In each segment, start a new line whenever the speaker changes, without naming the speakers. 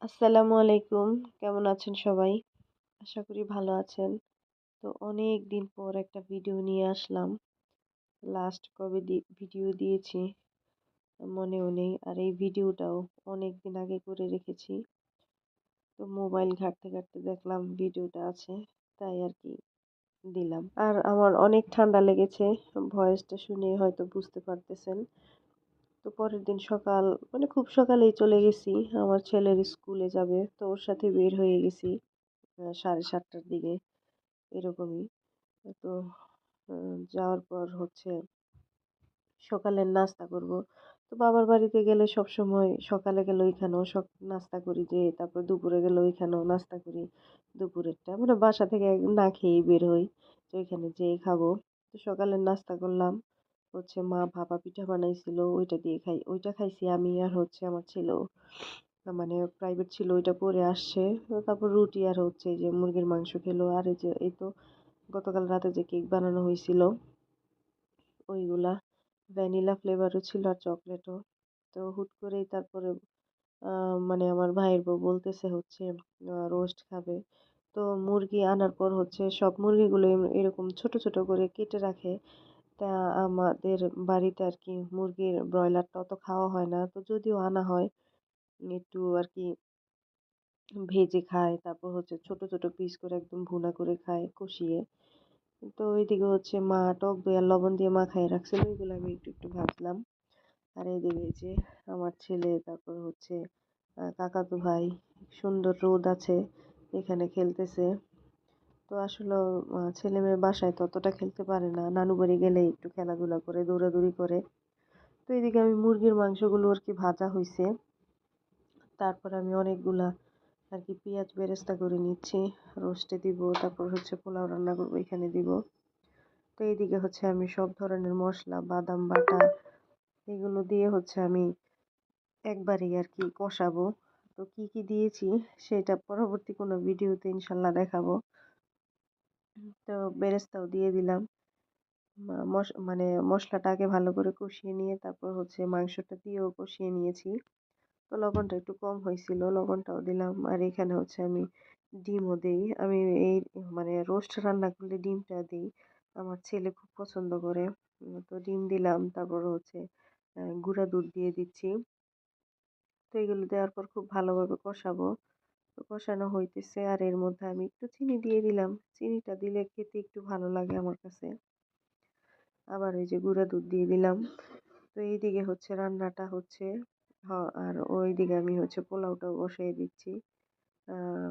আসসালামু আলাইকুম। কেমন আছেন সবাই? আশা করি ভালো আছেন। তো অনেক দিন পর একটা ভিডিও নিয়ে আসলাম। লাস্ট কবে ভিডিও দিয়েছি মনেও নেই। আর এই ভিডিওটাও অনেক দিন আগে করে রেখেছি। তো মোবাইল ঘাঁটতে ঘাঁটতে দেখলাম ভিডিওটা আছে। তাই আর কি দিলাম। আর আমার অনেক ঠান্ডা লেগেছে। ভয়েসটা শুনে হয়তো বুঝতে পারতেছেন। তো পরের দিন সকাল মানে খুব সকালেই চলে গেছি। আমার ছেলের স্কুলে যাবে। তো ওর সাথে বের হয়ে গেছি ৭:৩০টার দিকে এরকমই। তো যাওয়ার পর হচ্ছে সকালের নাস্তা করব। তো বাবার বাড়িতে গেলে সবসময় সকালে গেলে ওইখানেও নাস্তা করি, যে তারপর দুপুরে গেলে ওইখানেও নাস্তা করি দুপুরেরটা। মানে বাসা থেকে না খেয়েই বের হই যে ওইখানে যেয়ে খাবো। তো সকালের নাস্তা করলাম হচ্ছে মা ভাপা পিঠা বানাইছিল, ওইটা দিয়ে ওইটা খাইছি আমি আর হচ্ছে আমার ছেলেও। মানে প্রাইভেট ছিল, ওইটা পড়ে আসছে। তো তারপর রুটি আর হচ্ছে এই যে মুরগির মাংস খেলো। আর এই তো গতকাল রাতে যে কেক বানানো হয়েছিল ওইগুলা, ভ্যানিলা ফ্লেভারও ছিল আর চকলেটও। তো হুট করেই তারপরে মানে আমার ভাইয়ের বউ বলতেছে হচ্ছে রোস্ট খাবে। তো মুরগি আনার পর হচ্ছে সব মুরগিগুলো এরকম ছোট ছোট করে কেটে রাখে। তা আমাদের বাড়িতে আর কি মুরগির ব্রয়লারটা অত খাওয়া হয় না। তো যদিও আনা হয় একটু আর কি ভেজে খায়, তারপর হচ্ছে ছোট ছোট পিস করে একদম ভুনা করে খায় কষিয়ে। তো ওইদিকে হচ্ছে মা টক দই আর লবণ দিয়ে মাখায় রাখছিল, ওইগুলো আমি একটু একটু ভাজলাম। আর এইদিকে এই যে আমার ছেলে, তারপর হচ্ছে কাকাতো ভাই, সুন্দর রোদ আছে এখানে খেলতেছে। তো আসলে ছেলে মেয়ে বাসায় ততটা খেলতে পারে না, নানু বাড়ি গেলে একটু খেলাধুলা করে দৌড়াদৌড়ি করে। তো এদিকে আমি মুরগির মাংসগুলো আর কি ভাজা হয়েছে, তারপর আমি অনেকগুলা আর কি পেঁয়াজ বেরেস্তা করে নিচ্ছি, রোস্টে দিব, তারপর হচ্ছে পোলাও রান্না করবো এখানে দিব। তো এইদিকে হচ্ছে আমি সব ধরনের মশলা, বাদাম বাটা, এগুলো দিয়ে হচ্ছে আমি একবারেই আর কি কষাবো। তো কি কি দিয়েছি সেটা পরবর্তী কোনো ভিডিওতে ইনশাল্লাহ দেখাবো। তো বেরেস্তাও দিয়ে দিলাম। মানে মশলাটা আগে ভালো করে কষিয়ে নিয়ে তারপর হচ্ছে মাংসটা দিয়েও কষিয়ে নিয়েছি। তো লবণটা একটু কম হয়েছিল, লবণটাও দিলাম। আর এখানে হচ্ছে আমি ডিমও দেই। আমি এই মানে রোস্ট রান্না করলে ডিমটা দিই, আমার ছেলে খুব পছন্দ করে। তো ডিম দিলাম, তারপর হচ্ছে গুঁড়া দুধ দিয়ে দিচ্ছি। তো এগুলো দেওয়ার পর খুব ভালোভাবে কষাবো। তো কষানো হইতেছে আর এর মধ্যে আমি একটু চিনি দিয়ে দিলাম। চিনিটা দিলে খেতে একটু ভালো লাগে আমার কাছে। আবার এই যে গুঁড়া দুধ দিয়ে দিলাম। তো এইদিকে হচ্ছে রান্নাটা হচ্ছে, আর ওইদিকে আমি হচ্ছে পোলাওটাও বসাই দিচ্ছি। আহ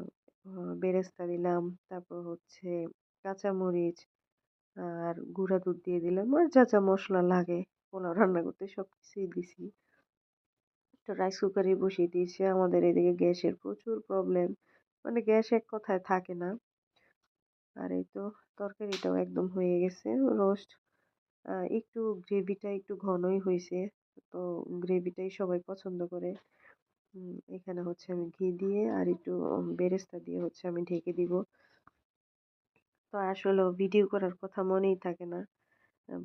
বেরেস্তা দিলাম, তারপর হচ্ছে কাঁচামরিচ আর গুঁড়া দুধ দিয়ে দিলাম, আর যা যা মশলা লাগে পোলাও রান্না করতে সব কিছুই দিছি। তো রাইস কুকারে বসিয়ে দিয়েছি। আমাদের এদিকে গ্যাসের প্রচুর প্রবলেম, মানে গ্যাস এক কথায় থাকে না। আর এই তো তরকারিটাও একদম হয়ে গেছে। রোস্ট একটু গ্রেভিটা একটু ঘনই হয়েছে। তো গ্রেভিটাই সবাই পছন্দ করে। এখানে হচ্ছে আমি ঘি দিয়ে আর একটু বেরেস্তা দিয়ে হচ্ছে আমি ঢেকে দিব। তো আসলে ভিডিও করার কথা মনেই থাকে না,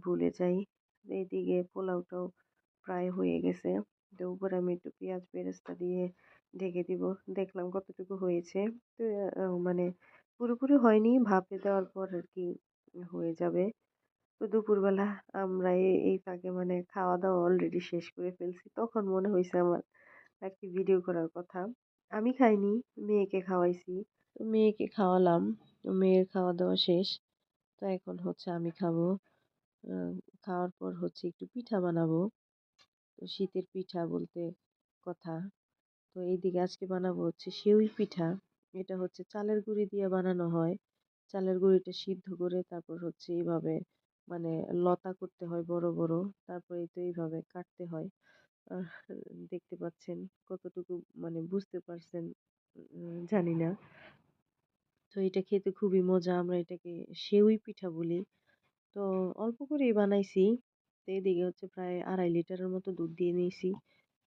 ভুলে যাই। এইদিকে পোলাওটাও প্রায় হয়ে গেছে। তো উপরে আমি একটু পেঁয়াজ বেরেস্তা দিয়ে ঢেকে দিব। দেখলাম কতটুকু হয়েছে। তো মানে পুরোপুরি হয়নি, ভাপে দেওয়ার পর আর কি হয়ে যাবে। তো দুপুরবেলা আমরা এই ফাঁকে মানে খাওয়া দাওয়া অলরেডি শেষ করে ফেলছি। তখন মনে হয়েছে আমার আর কি ভিডিও করার কথা। আমি খাইনি, মেয়েকে খাওয়াইছি। তো মেয়েকে খাওয়ালাম। তো মেয়ের খাওয়া দাওয়া শেষ। তো এখন হচ্ছে আমি খাবো। আহ, খাওয়ার পর হচ্ছে একটু পিঠা বানাবো। তো শীতের পিঠা বলতে কথা। তো এইদিকে আজকে বানাবো হচ্ছে সেউই পিঠা। এটা হচ্ছে চালের গুঁড়ি দিয়ে বানানো হয়। চালের গুঁড়িটা সিদ্ধ করে তারপর হচ্ছে এইভাবে মানে লতা করতে হয় বড় বড়। তারপরে তো এইভাবে কাটতে হয়। আহ, দেখতে পাচ্ছেন কতটুকু মানে বুঝতে পারছেন জানি না। তো এটা খেতে খুবই মজা, আমরা এটাকে সেউই পিঠা বলি। তো অল্প করেই বানাইছি। তো এদিকে হচ্ছে প্রায় 2.5 লিটারের মতো দুধ দিয়ে নিয়েছি।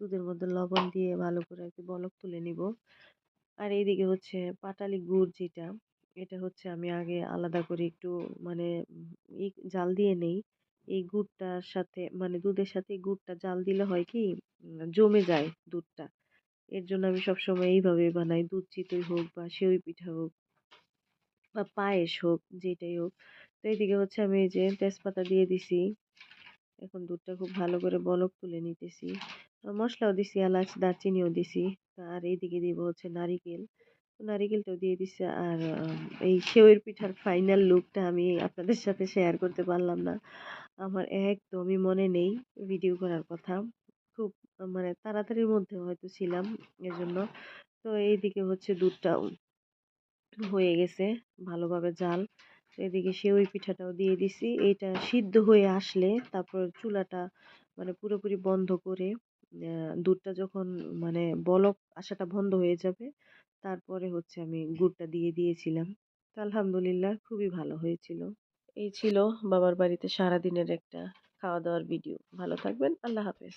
দুধের মধ্যে লবণ দিয়ে ভালো করে একটু বলক তুলে নিব। আর এইদিকে হচ্ছে পাটালি গুড় যেটা, এটা হচ্ছে আমি আগে আলাদা করে একটু মানে জাল দিয়ে নেই। এই গুড়টার সাথে মানে দুধের সাথে এই গুড়টা জাল দিলে হয় কি জমে যায় দুধটা। এর জন্য আমি সবসময় এইভাবে বানাই। দুধ চিতই হোক বা সেওই পিঠা হোক বা পায়েস হোক, যেটাই হোক। তো এইদিকে হচ্ছে আমি এই যে তেজপাতা দিয়ে দিছি। এখন দুধটা খুব ভালো করে বলক তুলে নিতেছি। মসলাও দিছি, এলাচ, দারচিনিও দিছি। আর এইদিকে দিব হচ্ছে নারিকেল। নারিকেলটাও দিয়ে দিছি। আর এই সেওইয়ের পিঠার ফাইনাল লুকটা আমি আপনাদের সাথে শেয়ার করতে পারলাম না। আমার একদমই মনে নেই ভিডিও করার কথা। খুব মানে তাড়াতাড়ির মধ্যে হয়তো ছিলাম এজন্য। তো এইদিকে হচ্ছে দুধটাও হয়ে গেছে ভালোভাবে জাল। তো এদিকে সেওই পিঠাটাও দিয়ে দিছি। এইটা সিদ্ধ হয়ে আসলে তারপর চুলাটা মানে পুরোপুরি বন্ধ করে দুধটা যখন মানে বলক আসাটা বন্ধ হয়ে যাবে, তারপরে হচ্ছে আমি গুড়টা দিয়ে দিয়েছিলাম। তো আলহামদুলিল্লাহ খুবই ভালো হয়েছিল। এই ছিল বাবার বাড়িতে সারাদিনের একটা খাওয়া দাওয়ার ভিডিও। ভালো থাকবেন। আল্লাহ হাফেজ।